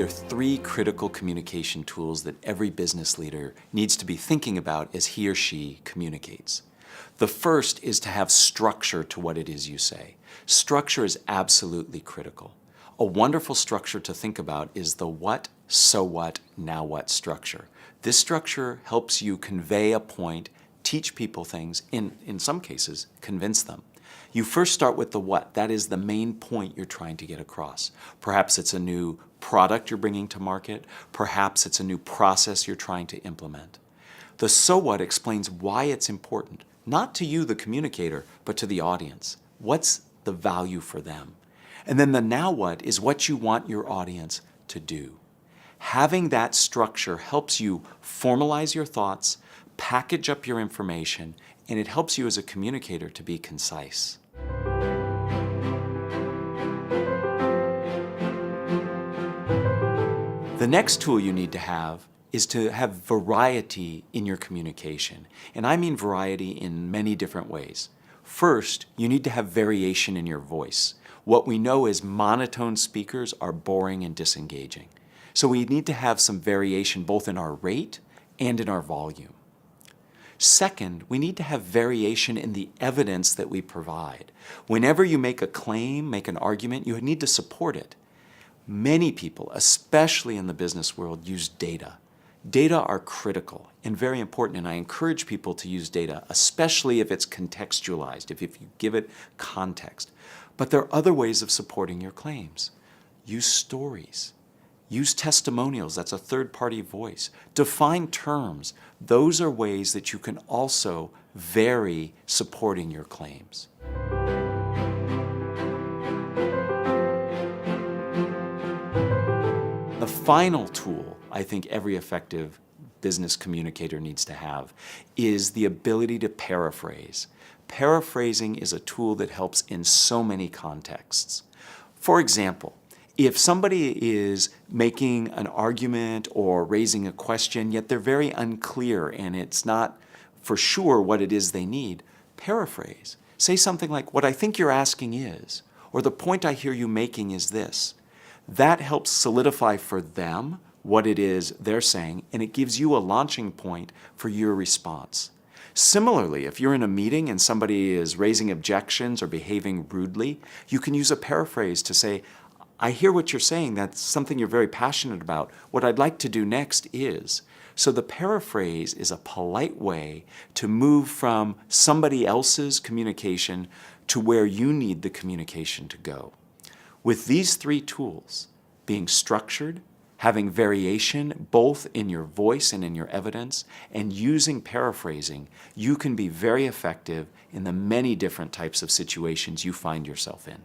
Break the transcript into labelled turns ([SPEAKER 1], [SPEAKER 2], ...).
[SPEAKER 1] There are three critical communication tools that every business leader needs to be thinking about as he or she communicates. The first is to have structure to what it is you say. Structure is absolutely critical. A wonderful structure to think about is the what, so what, now what structure. This structure helps you convey a point, teach people things, in some cases, convince them. You first start with the what. That is the main point you're trying to get across. Perhaps it's a new product you're bringing to market. Perhaps it's a new process you're trying to implement. The so what explains why it's important, not to you, the communicator, but to the audience. What's the value for them? And then the now what is what you want your audience to do. Having that structure helps you formalize your thoughts, package up your information, and it helps you as a communicator to be concise. The next tool you need to have is to have variety in your communication. And I mean variety in many different ways. First, you need to have variation in your voice. What we know is monotone speakers are boring and disengaging. So we need to have some variation both in our rate and in our volume. Second, we need to have variation in the evidence that we provide. Whenever you make a claim, make an argument, you need to support it. Many people, especially in the business world, use data. Data are critical and very important, and I encourage people to use data, especially if it's contextualized, if you give it context. But there are other ways of supporting your claims. Use stories. Use testimonials, that's a third-party voice. Define terms. Those are ways that you can also vary supporting your claims. The final tool I think every effective business communicator needs to have is the ability to paraphrase. Paraphrasing is a tool that helps in so many contexts. For example, if somebody is making an argument or raising a question, yet they're very unclear and it's not for sure what it is they need, paraphrase. Say something like, "What I think you're asking is," or "The point I hear you making is this." That helps solidify for them what it is they're saying, and it gives you a launching point for your response. Similarly, if you're in a meeting and somebody is raising objections or behaving rudely, you can use a paraphrase to say, "I hear what you're saying, that's something you're very passionate about. What I'd like to do next is." So the paraphrase is a polite way to move from somebody else's communication to where you need the communication to go. With these three tools, being structured, having variation both in your voice and in your evidence, and using paraphrasing, you can be very effective in the many different types of situations you find yourself in.